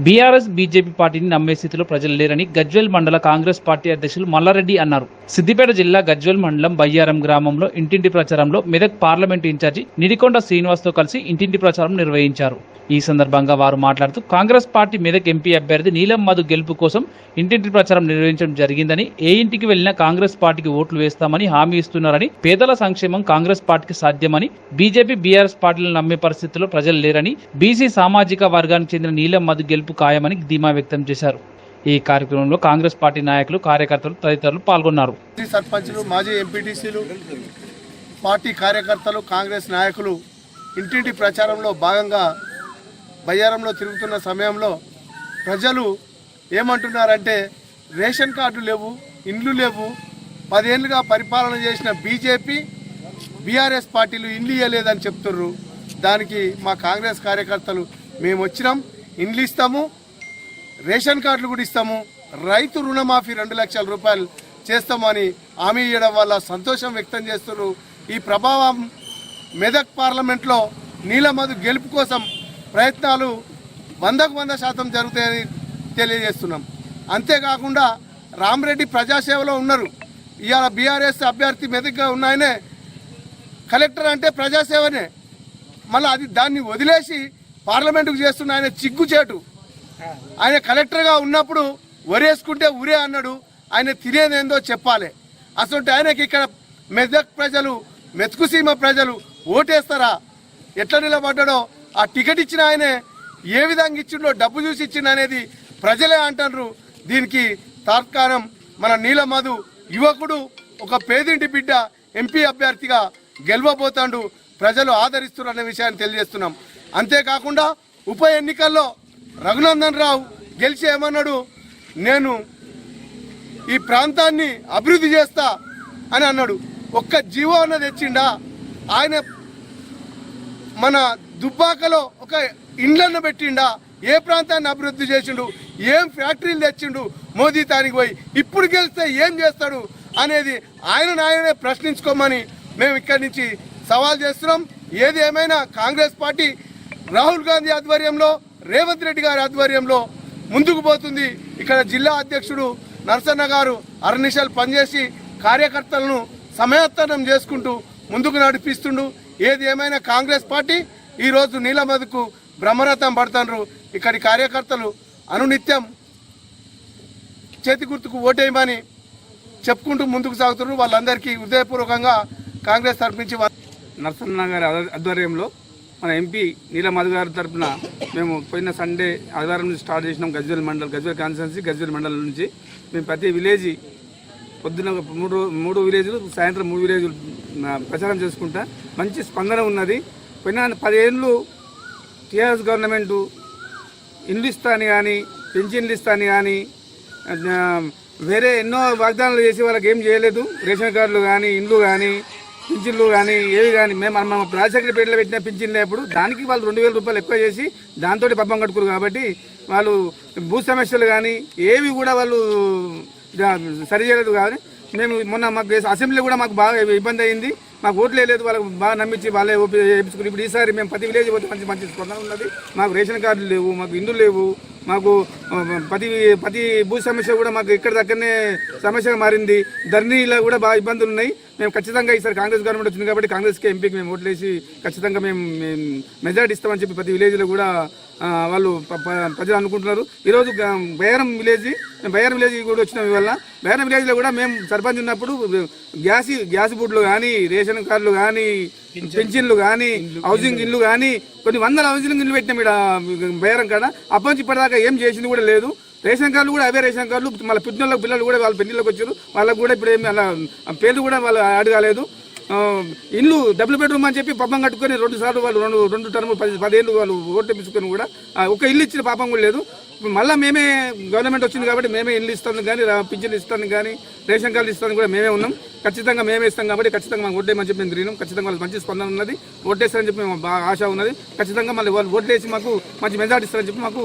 BRS BJP పార్టీని నమ్మే స్థితిలో ప్రజలు లేరని గజ్వేల్ మండల కాంగ్రెస్ పార్టీ అధ్యక్షులు మల్లారెడ్డి అన్నారు. సిద్దిపేట జిల్లా గజ్వేల్ మండలం బయ్యారం గ్రామంలో ఇంటింటి ప్రచారంలో మెదక్ పార్లమెంటు ఇన్ఛార్జి నిడికొండ శ్రీనివాస్తో కలిసి ఇంటింటి ప్రచారం నిర్వహించారు. ఈ సందర్భంగా వారు మాట్లాడుతూ కాంగ్రెస్ పార్టీ మెదక్ ఎంపీ అభ్యర్థి నీలం మధు గెలుపు కోసం ఇంటింటి ప్రచారం నిర్వహించడం జరిగిందని, ఏ ఇంటికి వెళ్లినా కాంగ్రెస్ పార్టీకి ఓట్లు వేస్తామని హామీ ఇస్తున్నారని, పేదల సంక్షేమం కాంగ్రెస్ పార్టీకి సాధ్యమని, బీజేపీ బీఆర్ఎస్ పార్టీలను నమ్మే పరిస్థితుల్లో ప్రజలు లేరని, బీసీ సామాజిక వర్గానికి చెందిన నీలం మధు గెలుపు ఖాయమని ధీమా వ్యక్తం చేశారు. ఈ కార్యక్రమంలో కాంగ్రెస్ పార్టీ నాయకులు, కార్యకర్తలు తదితరులు పాల్గొన్నారు. సర్పంచులు, మాజీ ఎంపీటీసీలు, పార్టీ కార్యకర్తలు, కాంగ్రెస్ నాయకులు ఇంటింటి ప్రచారంలో భాగంగా బయ్యారంలో తిరుగుతున్న సమయంలో ప్రజలు ఏమంటున్నారంటే, రేషన్ కార్డు లేవు, ఇండ్లు లేవు, 10 ఏళ్ళుగా పరిపాలన చేసిన బీజేపీ బీఆర్ఎస్ పార్టీలు ఇండ్లు ఇవ్వలేదని చెప్తుర్రు. దానికి మా కాంగ్రెస్ కార్యకర్తలు మేము వచ్చినాం, ఇండ్లు ఇస్తాము, రేషన్ కార్డులు కూడా ఇస్తాము, రైతు రుణమాఫీ 2 లక్షల రూపాయలు చేస్తామని హామీ ఇవ్వడం వల్ల సంతోషం వ్యక్తం చేస్తున్నారు. ఈ ప్రభావం మెదక్ పార్లమెంట్లో నీలం మధు గెలుపు కోసం ప్రయత్నాలు 100% జరుగుతాయని తెలియజేస్తున్నాం. అంతేకాకుండా రామరెడ్డి ప్రజాసేవలో ఉన్నారు. ఇవాళ బీఆర్ఎస్ అభ్యర్థి మెదక్గా ఉన్నాయనే కలెక్టర్ అంటే ప్రజాసేవనే, మళ్ళీ దాన్ని వదిలేసి పార్లమెంటుకు చేస్తున్న ఆయన చిగ్గుచేటు. ఆయన కలెక్టర్గా ఉన్నప్పుడు వరేసుకుంటే ఉరే అన్నాడు. ఆయన తినేదేందో చెప్పాలి. అసలు ఆయనకి ఇక్కడ మెదక్ ప్రజలు, మెతుకుసీమ ప్రజలు ఓటేస్తారా? ఎట్లా నిలబడ్డాడో, ఆ టికెట్ ఇచ్చిన ఆయనే ఏ విధంగా ఇచ్చిండో, డబ్బు చూసి ఇచ్చిండు అనేది ప్రజలే అంటారు. దీనికి తార్కాణం మన నీలం మధు యువకుడు, ఒక పేదింటి బిడ్డ ఎంపీ అభ్యర్థిగా గెలవబోతాడు. ప్రజలు ఆదరిస్తున్నారు అనే విషయాన్ని తెలియజేస్తున్నాం. అంతేకాకుండా ఉప ఎన్నికల్లో రఘునందన్ రావు గెలిచి ఏమన్నాడు, నేను ఈ ప్రాంతాన్ని అభివృద్ధి చేస్తా అని అన్నాడు. ఒక్క జీవో అన్నది తెచ్చిండా? ఆయన మన దుబ్బాకలో ఒక ఇండ్లను పెట్టిండా? ఏ ప్రాంతాన్ని అభివృద్ధి చేసిండు? ఏం ఫ్యాక్టరీలు తెచ్చిండు? మోదీ తానికి పోయి ఇప్పుడు గెలిస్తే ఏం చేస్తాడు అనేది ఆయననే ప్రశ్నించుకోమని మేము ఇక్కడి నుంచి సవాల్ చేస్తున్నాం. ఏది ఏమైనా కాంగ్రెస్ పార్టీ రాహుల్ గాంధీ ఆధ్వర్యంలో, రేవంత్ రెడ్డి గారి ఆధ్వర్యంలో ముందుకు పోతుంది. ఇక్కడ జిల్లా అధ్యక్షుడు నరసన్న గారు అరనిశలు పనిచేసి కార్యకర్తలను సమయత్తనం చేసుకుంటూ ముందుకు నడిపిస్తుండు. ఏది ఏమైనా కాంగ్రెస్ పార్టీ ఈరోజు నీలం మధుకు బ్రహ్మరథం పడుతున్నారు. ఇక్కడి కార్యకర్తలు అనునిత్యం చేతి గుర్తుకు ఓటేయమని చెప్పుకుంటూ ముందుకు సాగుతున్నారు. వాళ్ళందరికీ హృదయపూర్వకంగా కాంగ్రెస్ తరఫునుంచి నరసన్న గారి ఆధ్వర్యంలో మన ఎంపీ నీలం మధు గారి తరఫున మేము పోయిన సండే ఆదివారం నుంచి స్టార్ట్ చేసినాం. గజ్వేల్ కాన్స్టిట్యున్సీ గజ్వేల్ మండలం నుంచి మేము ప్రతి విలేజ్ పొద్దున మూడు విలేజ్లు, సాయంత్రం 3 విలేజ్లు ప్రచారం చేసుకుంటా మంచి స్పందన ఉన్నది. పోయిన 10 ఏళ్ళు టీఆర్ఎస్ గవర్నమెంటు ఇండ్లు ఇస్తాను కానీ, పెన్షన్లు ఇస్తాను కానీ, వేరే ఎన్నో వాగ్దానాలు చేసి వాళ్ళకి ఏం చేయలేదు. రేషన్ కార్డులు కానీ, ఇండ్లు కానీ, పింఛన్లు కానీ, ఏవి కానీ మేము మన రాజశేఖర పేటలో పెట్టిన పింఛన్లు అప్పుడు దానికి వాళ్ళు 2000 రూపాయలు ఎక్కువ చేసి దాంతో పబ్బం కట్టుకురు. కాబట్టి వాళ్ళు భూ సమస్యలు కానీ ఏవి కూడా వాళ్ళు సరి చేయలేదు. కానీ మేము మొన్న మాకు అసెంబ్లీ కూడా మాకు బాగా ఇబ్బంది అయింది. మాకు ఓట్లు వేయలేదు, వాళ్ళకి బాగా నమ్మించి వాళ్ళే వేయించుకుని ఇప్పుడు ఈసారి మేము ప్రతి విలేజ్ పోతే మంచి స్పందన ఉన్నది. మాకు రేషన్ కార్డులు లేవు, మాకు ఇండ్లు లేవు, మాకు ప్రతి భూ సమస్య కూడా మాకు ఇక్కడ దగ్గరనే సమస్యగా మారింది. ధరణిలో కూడా బాగా ఇబ్బందులు ఉన్నాయి. మేము ఖచ్చితంగా ఈసారి కాంగ్రెస్ గవర్నమెంట్ వచ్చింది కాబట్టి కాంగ్రెస్కి ఎంపీకి మేము ఓట్లేసి ఖచ్చితంగా మేము మెజార్టీ ఇస్తామని చెప్పి ప్రతి విలేజ్లో కూడా వాళ్ళు ప్రజలు అనుకుంటున్నారు. ఈరోజు బయ్యారం విలేజ్ కూడా వచ్చినాం. ఇవల్ల బయ్యారం విలేజ్లో కూడా మేము సర్పంచ్ ఉన్నప్పుడు గ్యాస్ బోర్డులు కానీ, రేషన్ కార్డులు కానీ, పెన్షన్లు కానీ, హౌసింగ్ ఇల్లు కానీ కొన్ని 100 హౌసింగ్ ఇల్లు పెట్టినాం ఇక్కడ బయ్యారం కాడ. అప్పటి నుంచి ఇప్పటిదాకా ఏం చేసింది కూడా లేదు. రేషన్ కార్డులు కూడా అవే రేషన్ కార్డులు. మళ్ళీ పుట్టినోళ్ళకి పిల్లలు కూడా వాళ్ళ పెళ్లిలోకి వచ్చారు. వాళ్ళకు కూడా ఇప్పుడు ఏమి అలా పేర్లు కూడా వాళ్ళు అడగాలేదు. ఇల్లు డబుల్ బెడ్రూమ్ అని చెప్పి పబ్బం కట్టుకొని 2 సార్లు వాళ్ళు 2 టర్మ్ 10 ఏళ్ళు వాళ్ళు ఓట్లు ఇప్పించుకొని కూడా ఒక ఇల్లు ఇచ్చిన పాపం కూడా లేదు. మళ్ళీ మేమే గవర్నమెంట్ వచ్చింది కాబట్టి మేమే ఇల్లు ఇస్తాను కానీ, పింఛన్లు ఇస్తాను కానీ, రేషన్ కార్డులు ఇస్తాను కూడా మేమే ఉన్నాం. ఖచ్చితంగా మేమే ఇస్తాం కాబట్టి ఖచ్చితంగా మాకు ఓట్లేమని చెప్పి మేము తిరిగినాం. ఖచ్చితంగా వాళ్ళకి మంచి స్పందన ఉన్నది. ఓట్లేస్తారని చెప్పి మాకు బాగా ఆశ ఉన్నది. ఖచ్చితంగా మళ్ళీ వాళ్ళు ఓట్లేసి మాకు మంచి మెజార్టీ ఇస్తారని చెప్పి మాకు